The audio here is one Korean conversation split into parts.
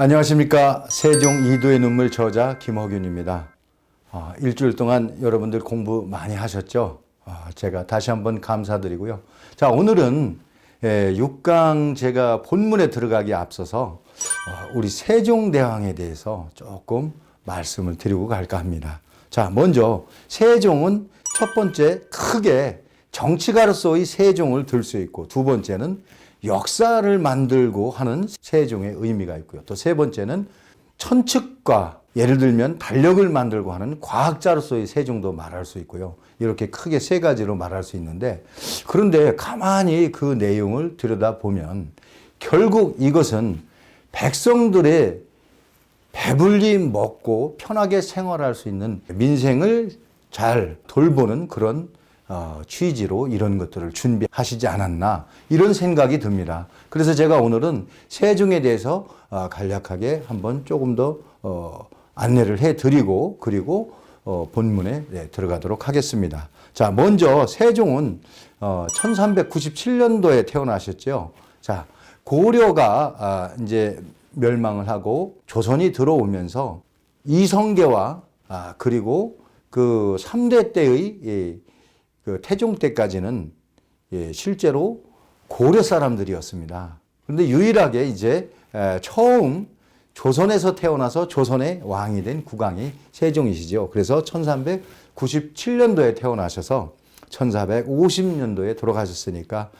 안녕하십니까. 세종 이도의 눈물 저자 김호균입니다. 일주일 동안 여러분들 공부 많이 하셨죠? 제가 다시 한번 감사드리고요. 자, 오늘은 6강 제가 본문에 들어가기 앞서서 우리 세종대왕에 대해서 조금 말씀을 드리고 갈까 합니다. 자, 먼저 세종은 첫 번째 크게 정치가로서의 세종을 들 수 있고, 두 번째는 역사를 만들고 하는 세종의 의미가 있고요. 또 세 번째는 천측과, 예를 들면 달력을 만들고 하는 과학자로서의 세종도 말할 수 있고요. 이렇게 크게 세 가지로 말할 수 있는데, 그런데 가만히 그 내용을 들여다보면 결국 이것은 백성들의 배불리 먹고 편하게 생활할 수 있는 민생을 잘 돌보는 그런 취지로 이런 것들을 준비하시지 않았나, 이런 생각이 듭니다. 그래서 제가 오늘은 세종에 대해서 간략하게 한번 조금 더 안내를 해드리고, 그리고 본문에 들어가도록 하겠습니다. 자, 먼저 세종은 1397년도에 태어나셨죠. 자, 고려가 이제 멸망을 하고 조선이 들어오면서 이성계와 그리고 그 3대 때의 그 태종 때까지는 실제로 고려 사람들이었습니다. 그런데 유일하게 이제 처음 조선에서 태어나서 조선의 왕이 된 국왕이 세종이시죠. 그래서 1397년도에 태어나셔서 1450년도에 돌아가셨으니까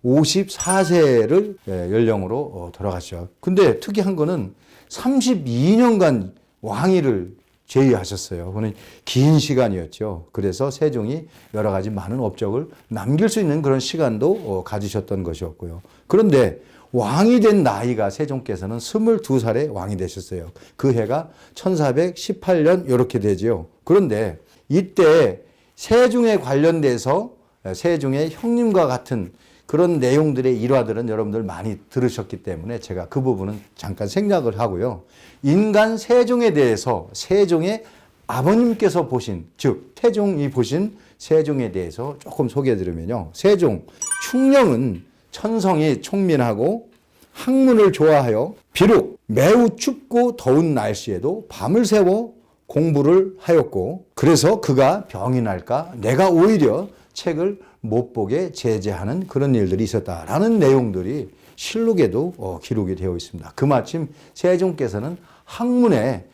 54세를 연령으로 돌아가셨죠. 근데 특이한 거는 32년간 왕위를 제위하셨어요. 그건 긴 시간이었죠. 그래서 세종이 여러 가지 많은 업적을 남길 수 있는 그런 시간도 가지셨던 것이었고요. 그런데 왕이 된 나이가 세종께서는 22살에 왕이 되셨어요. 그 해가 1418년 이렇게 되죠. 그런데 이때 세종에 관련돼서 세종의 형님과 같은 그런 내용들의 일화들은 여러분들 많이 들으셨기 때문에 제가 그 부분은 잠깐 생략을 하고요. 인간 세종에 대해서 세종의 아버님께서 보신, 즉 태종이 보신 세종에 대해서 조금 소개해드리면요. 세종, 충령은 천성이 총민하고 학문을 좋아하여 비록 매우 춥고 더운 날씨에도 밤을 새워 공부를 하였고, 그래서 그가 병이 날까 내가 오히려 책을 못 보게 제재하는 그런 일들이 있었다라는 내용들이 실록에도 기록이 되어 있습니다. 그마침 세종께서는 학문에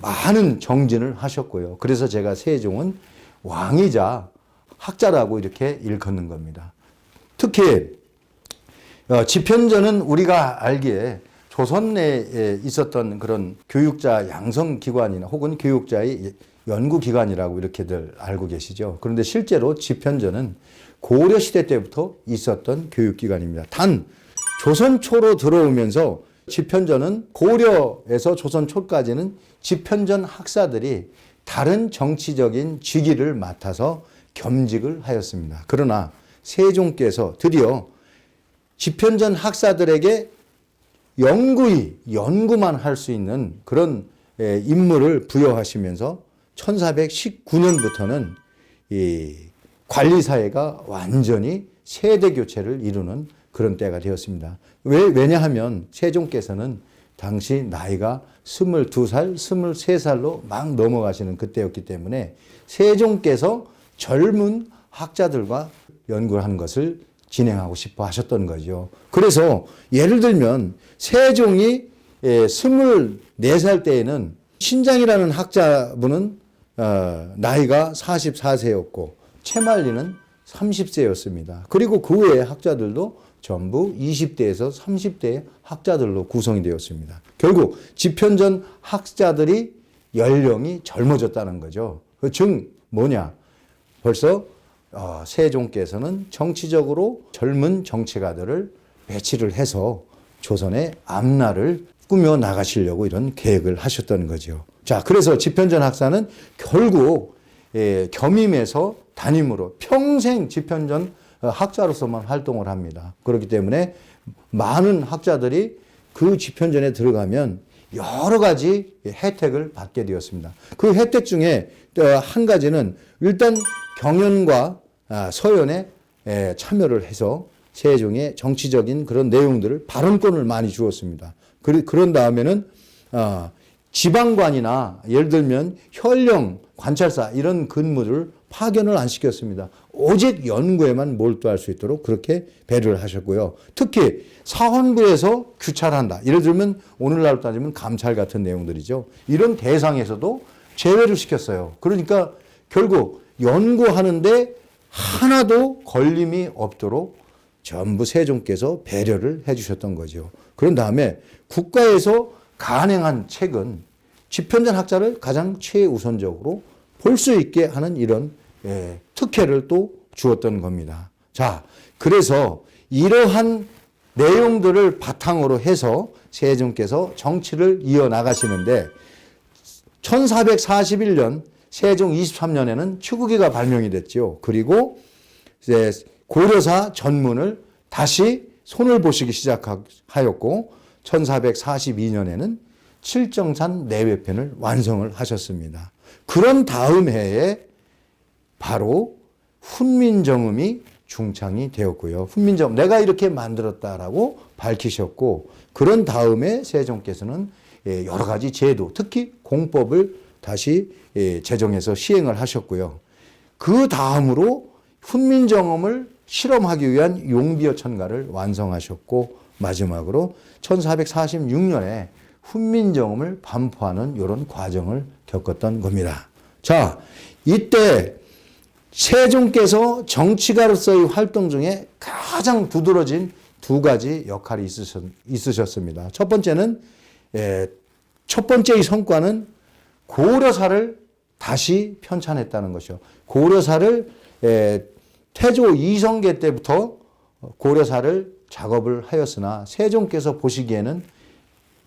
많은 정진을 하셨고요. 그래서 제가 세종은 왕이자 학자라고 이렇게 일컫는 겁니다. 특히 집현전은 우리가 알기에 조선 내에 있었던 그런 교육자 양성기관이나 혹은 교육자의 연구기관이라고 이렇게들 알고 계시죠. 그런데 실제로 집현전은 고려시대 때부터 있었던 교육기관입니다. 단 조선초로 들어오면서 집현전은 고려에서 조선초까지는 집현전 학사들이 다른 정치적인 직위를 맡아서 겸직을 하였습니다. 그러나 세종께서 드디어 집현전 학사들에게 연구만 할 수 있는 그런 임무를 부여하시면서 1419년부터는 이 관리사회가 완전히 세대 교체를 이루는 그런 때가 되었습니다. 왜냐하면 세종께서는 당시 나이가 22살, 23살로 막 넘어가시는 그때였기 때문에 세종께서 젊은 학자들과 연구를 하는 것을 진행하고 싶어 하셨던 거죠. 그래서 예를 들면 세종이 24살 때에는 신장이라는 학자분은 나이가 44세였고 채말리는 30세였습니다. 그리고 그 외의 학자들도 전부 20대에서 30대의 학자들로 구성이 되었습니다. 결국 집현전 학자들이 연령이 젊어졌다는 거죠. 즉 뭐냐? 벌써 세종께서는 정치적으로 젊은 정치가들을 배치를 해서 조선의 앞날을 꾸며 나가시려고 이런 계획을 하셨던 거죠. 자, 그래서 집현전 학사는 결국 겸임해서 담임으로 평생 집현전 학자로서만 활동을 합니다. 그렇기 때문에 많은 학자들이 그 집현전에 들어가면 여러 가지 혜택을 받게 되었습니다. 그 혜택 중에 한 가지는 일단 경연과 서연에 참여를 해서 세종의 정치적인 그런 내용들을 발언권을 많이 주었습니다. 그런 다음에는 지방관이나 예를 들면 현령 관찰사 이런 근무를 파견을 안 시켰습니다. 오직 연구에만 몰두할 수 있도록 그렇게 배려를 하셨고요. 특히 사헌부에서 규찰한다. 예를 들면 오늘날로 따지면 감찰 같은 내용들이죠. 이런 대상에서도 제외를 시켰어요. 그러니까 결국 연구하는데 하나도 걸림이 없도록 전부 세종께서 배려를 해주셨던 거죠. 그런 다음에 국가에서 간행한 책은 집현전 학자를 가장 최우선적으로 볼 수 있게 하는 이런 특혜를 또 주었던 겁니다. 자, 그래서 이러한 내용들을 바탕으로 해서 세종께서 정치를 이어나가시는데 1441년 세종 23년에는 추구기가 발명이 됐죠. 그리고 이제 고려사 전문을 다시 손을 보시기 시작하였고 1442년에는 칠정산 내외편을 완성을 하셨습니다. 그런 다음 해에 바로 훈민정음이 중창이 되었고요. 훈민정음 내가 이렇게 만들었다라고 밝히셨고 그런 다음에 세종께서는 여러 가지 제도 특히 공법을 다시 제정해서 시행을 하셨고요. 그 다음으로 훈민정음을 실험하기 위한 용비어 천가를 완성하셨고 마지막으로 1446년에 훈민정음을 반포하는 이런 과정을 겪었던 겁니다. 자, 이때 세종께서 정치가로서의 활동 중에 가장 두드러진 두 가지 역할이 있으셨습니다. 첫 번째는 첫 번째의 성과는 고려사를 다시 편찬했다는 것이죠. 고려사를 태조 이성계 때부터 고려사를 작업을 하였으나 세종께서 보시기에는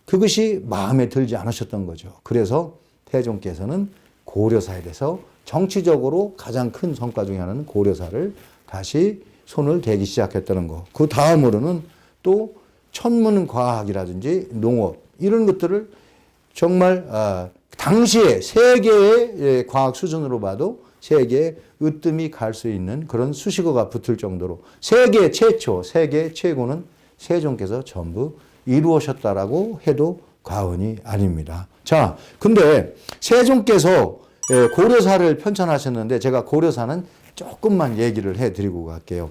그것이 마음에 들지 않으셨던 거죠. 그래서 태종께서는 고려사에 대해서 정치적으로 가장 큰 성과 중에 하나는 고려사를 다시 손을 대기 시작했다는 거. 그 다음으로는 또 천문과학이라든지 농업 이런 것들을 정말 당시에 세계의 과학 수준으로 봐도 세계에 으뜸이 갈 수 있는 그런 수식어가 붙을 정도로 세계 최초, 세계 최고는 세종께서 전부 이루어셨다라고 해도 과언이 아닙니다. 자, 근데 세종께서 고려사를 편찬하셨는데 제가 고려사는 조금만 얘기를 해드리고 갈게요.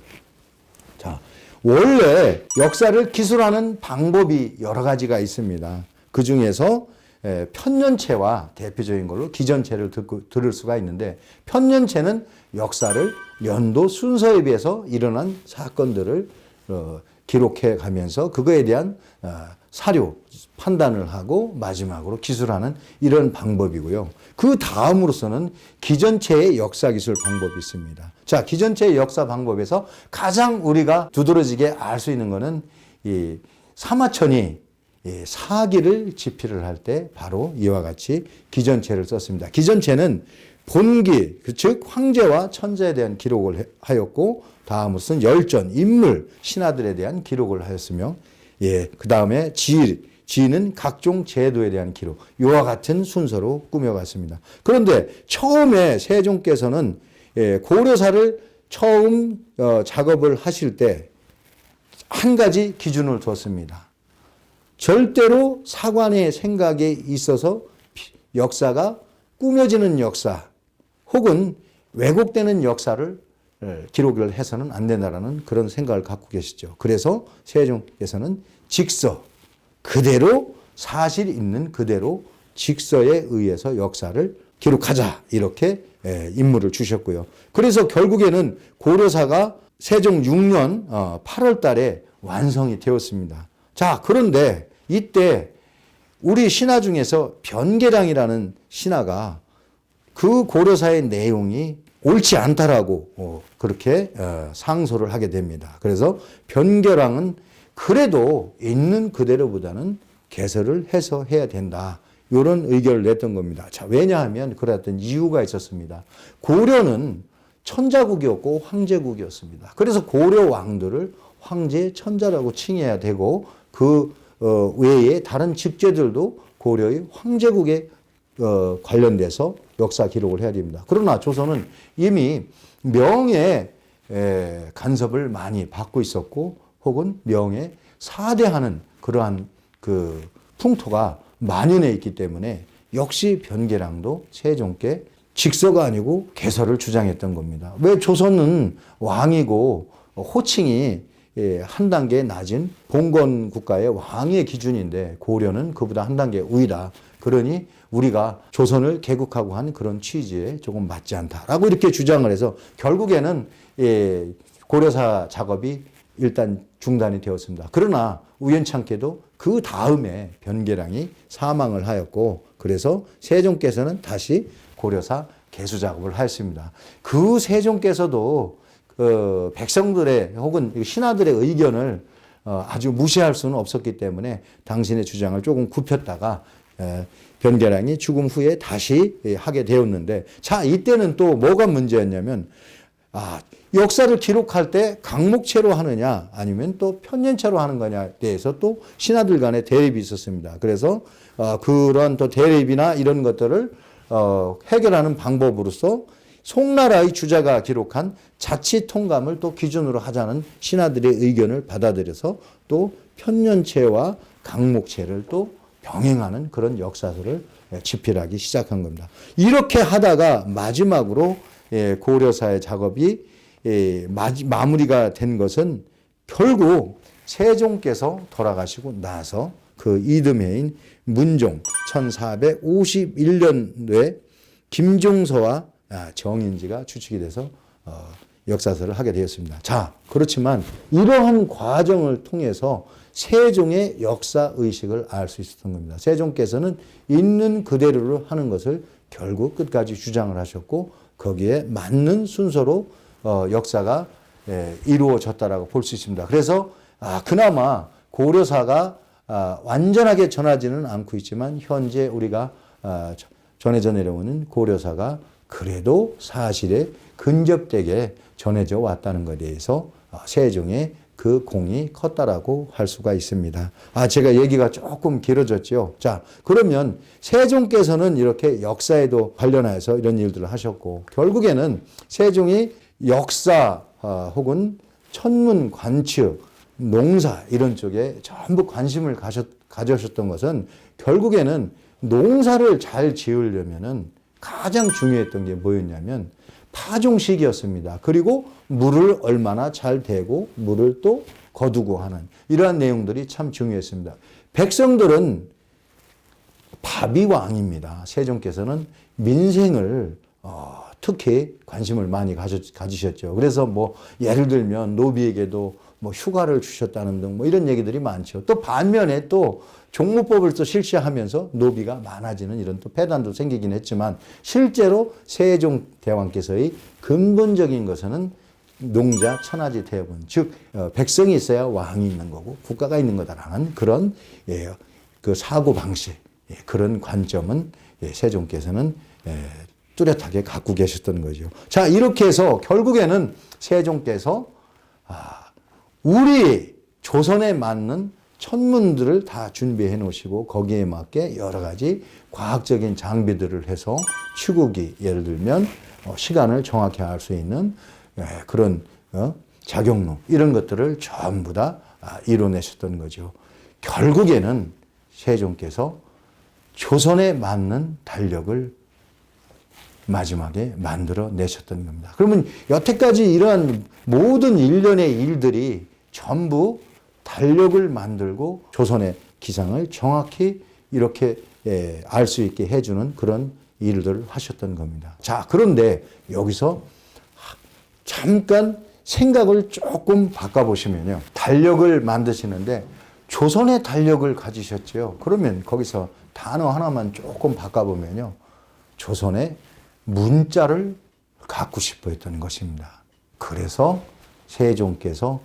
자, 원래 역사를 기술하는 방법이 여러 가지가 있습니다. 그 중에서 편년체와 대표적인 걸로 기전체를 들을 수가 있는데 편년체는 역사를 연도 순서에 비해서 일어난 사건들을 기록해 가면서 그거에 대한 사료 판단을 하고 마지막으로 기술하는 이런 방법이고요. 그 다음으로서는 기전체의 역사 기술 방법이 있습니다. 자, 기전체의 역사 방법에서 가장 우리가 두드러지게 알 수 있는 거는 이 사마천이 사기를 집필을 할 때 바로 이와 같이 기전체를 썼습니다. 기전체는 본기, 즉 황제와 천자에 대한 기록을 하였고 다음으로서는 열전, 인물, 신하들에 대한 기록을 하였으며 그 다음에 지는 각종 제도에 대한 기록, 이와 같은 순서로 꾸며갔습니다. 그런데 처음에 세종께서는 고려사를 처음 작업을 하실 때 한 가지 기준을 뒀습니다. 절대로 사관의 생각에 있어서 역사가 꾸며지는 역사 혹은 왜곡되는 역사를 기록을 해서는 안 된다라는 그런 생각을 갖고 계시죠. 그래서 세종께서는 직서, 그대로 사실 있는 그대로 직서에 의해서 역사를 기록하자 이렇게 임무를 주셨고요. 그래서 결국에는 고려사가 세종 6년 8월 달에 완성이 되었습니다. 자, 그런데 이때 우리 신하 중에서 변계량이라는 신하가 그 고려사의 내용이 옳지 않다라고 그렇게 상소를 하게 됩니다. 그래서 변계량은 그래도 있는 그대로보다는 개설을 해서 해야 된다. 이런 의견을 냈던 겁니다. 자, 왜냐하면 그랬던 이유가 있었습니다. 고려는 천자국이었고 황제국이었습니다. 그래서 고려 왕들을 황제 천자라고 칭해야 되고 그 외에 다른 직제들도 고려의 황제국에 관련돼서 역사 기록을 해야 됩니다. 그러나 조선은 이미 명예 간섭을 많이 받고 있었고 혹은 명예 사대하는 그러한 그 풍토가 만연해 있기 때문에 역시 변계량도 세종께 직서가 아니고 개서를 주장했던 겁니다. 왜 조선은 왕이고 호칭이 한 단계 낮은 봉건 국가의 왕의 기준인데 고려는 그보다 한 단계 위다. 그러니 우리가 조선을 개국하고 한 그런 취지에 조금 맞지 않다라고 이렇게 주장을 해서 결국에는 고려사 작업이 일단 중단이 되었습니다. 그러나 우연찮게도 그 다음에 변계량이 사망을 하였고 그래서 세종께서는 다시 고려사 개수 작업을 하였습니다. 그 세종께서도 백성들의 혹은 신하들의 의견을 아주 무시할 수는 없었기 때문에 당신의 주장을 조금 굽혔다가 변계량이 죽음 후에 다시 하게 되었는데 자 이때는 또 뭐가 문제였냐면 역사를 기록할 때 강목체로 하느냐 아니면 또 편년체로 하는 거냐에 대해서 또 신하들 간에 대립이 있었습니다. 그래서 그런 또 대립이나 이런 것들을 해결하는 방법으로서 송나라의 주자가 기록한 자치통감을 또 기준으로 하자는 신하들의 의견을 받아들여서 또 편년체와 강목체를 또 병행하는 그런 역사서를 집필하기 시작한 겁니다. 이렇게 하다가 마지막으로 고려사의 작업이 마무리가 된 것은 결국 세종께서 돌아가시고 나서 그 이듬해인 문종 1451년도에 김종서와 정인지가 추측이 돼서 역사서를 하게 되었습니다. 자, 그렇지만 이러한 과정을 통해서 세종의 역사의식을 알 수 있었던 겁니다. 세종께서는 있는 그대로를 하는 것을 결국 끝까지 주장을 하셨고 거기에 맞는 순서로 역사가 이루어졌다라고 볼 수 있습니다. 그래서 그나마 고려사가 완전하게 전하지는 않고 있지만 현재 우리가 전해져 내려오는 고려사가 그래도 사실에 근접되게 전해져 왔다는 것에 대해서 세종의 그 공이 컸다라고 할 수가 있습니다. 제가 얘기가 조금 길어졌죠. 자, 그러면 세종께서는 이렇게 역사에도 관련해서 이런 일들을 하셨고 결국에는 세종이 역사 혹은 천문 관측, 농사 이런 쪽에 전부 관심을 가져셨던 것은 결국에는 농사를 잘 지으려면은 가장 중요했던 게 뭐였냐면 파종식이었습니다. 그리고 물을 얼마나 잘 대고 물을 또 거두고 하는 이러한 내용들이 참 중요했습니다. 백성들은 밥이 왕입니다. 세종께서는 민생을 특히 관심을 많이 가지셨죠. 그래서 뭐 예를 들면 노비에게도 뭐 휴가를 주셨다는 등 뭐 이런 얘기들이 많죠. 또 반면에 또 종무법을 또 실시하면서 노비가 많아지는 이런 또 폐단도 생기긴 했지만 실제로 세종 대왕께서의 근본적인 것은 농자 천하지 대분, 즉 백성이 있어야 왕이 있는 거고 국가가 있는 거다라는 그런 그 사고 방식, 그런 관점은 세종께서는 뚜렷하게 갖고 계셨던 거죠. 자, 이렇게 해서 결국에는 세종께서 우리 조선에 맞는 천문들을 다 준비해 놓으시고 거기에 맞게 여러 가지 과학적인 장비들을 해서 추구기, 예를 들면 시간을 정확히 알 수 있는 그런 작용로 이런 것들을 전부 다 이뤄내셨던 거죠. 결국에는 세종께서 조선에 맞는 달력을 마지막에 만들어 내셨던 겁니다. 그러면 여태까지 이러한 모든 일련의 일들이 전부 달력을 만들고 조선의 기상을 정확히 이렇게 알 수 있게 해주는 그런 일들을 하셨던 겁니다. 자, 그런데 여기서 잠깐 생각을 조금 바꿔보시면요. 달력을 만드시는데 조선의 달력을 가지셨죠. 그러면 거기서 단어 하나만 조금 바꿔보면요. 조선의 문자를 갖고 싶어 했던 것입니다. 그래서 세종께서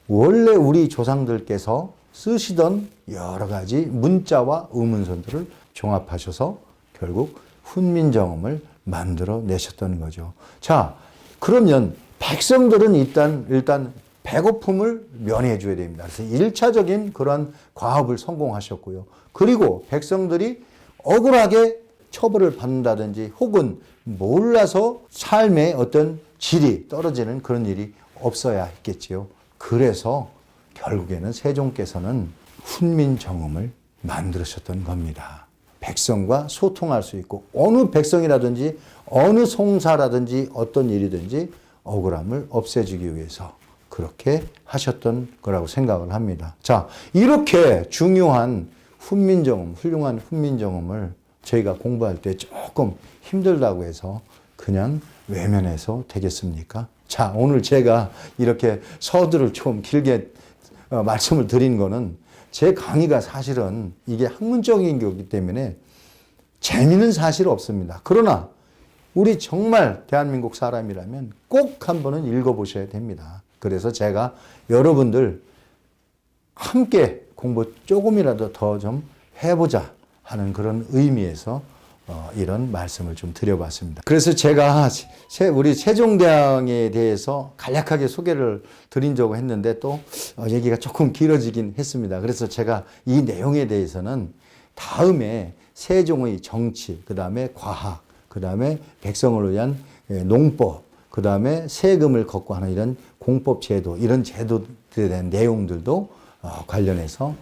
원래 우리 조상들께서 쓰시던 여러 가지 문자와 의문선들을 종합하셔서 결국 훈민정음을 만들어 내셨던 거죠. 자, 그러면 백성들은 일단 배고픔을 면해 줘야 됩니다. 그래서 1차적인 그런 과업을 성공하셨고요. 그리고 백성들이 억울하게 처벌을 받는다든지 혹은 몰라서 삶의 어떤 질이 떨어지는 그런 일이 없어야 했겠지요. 그래서 결국에는 세종께서는 훈민정음을 만들으셨던 겁니다. 백성과 소통할 수 있고 어느 백성이라든지 어느 송사라든지 어떤 일이든지 억울함을 없애주기 위해서 그렇게 하셨던 거라고 생각을 합니다. 자, 이렇게 중요한 훈민정음, 훌륭한 훈민정음을 저희가 공부할 때 조금 힘들다고 해서 그냥 외면해서 되겠습니까? 자, 오늘 제가 이렇게 서두를 좀 길게 말씀을 드린 거는 제 강의가 사실은 이게 학문적인 거기 때문에 재미는 사실 없습니다. 그러나 우리 정말 대한민국 사람이라면 꼭 한 번은 읽어보셔야 됩니다. 그래서 제가 여러분들 함께 공부 조금이라도 더 좀 해보자 하는 그런 의미에서 이런 말씀을 좀 드려봤습니다. 그래서 제가 우리 세종대왕에 대해서 간략하게 소개를 드린 적을 했는데 또 얘기가 조금 길어지긴 했습니다. 그래서 제가 이 내용에 대해서는 다음에 세종의 정치, 그 다음에 과학, 그 다음에 백성을 위한 농법, 그 다음에 세금을 걷고 하는 이런 공법제도, 이런 제도들에 대한 내용들도 관련해서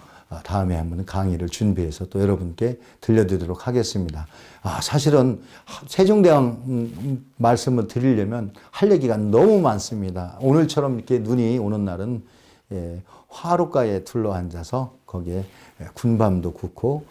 다음에 한번 강의를 준비해서 또 여러분께 들려드리도록 하겠습니다. 사실은 세종대왕 말씀을 드리려면 할 얘기가 너무 많습니다. 오늘처럼 이렇게 눈이 오는 날은 화롯가에 둘러앉아서 거기에 군밤도 굽고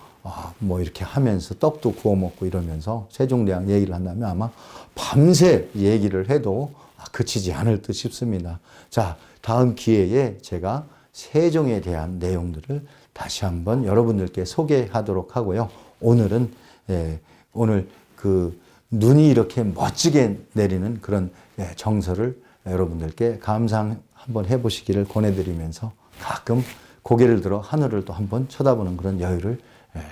뭐 이렇게 하면서 떡도 구워 먹고 이러면서 세종대왕 얘기를 한다면 아마 밤새 얘기를 해도 그치지 않을 듯 싶습니다. 자, 다음 기회에 제가 세종에 대한 내용들을 다시 한번 여러분들께 소개하도록 하고요. 오늘은 오늘 그 눈이 이렇게 멋지게 내리는 그런 정서를 여러분들께 감상 한번 해보시기를 권해드리면서 가끔 고개를 들어 하늘을 또 한번 쳐다보는 그런 여유를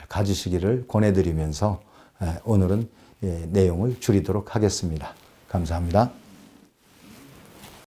가지시기를 권해드리면서 오늘은 내용을 줄이도록 하겠습니다. 감사합니다.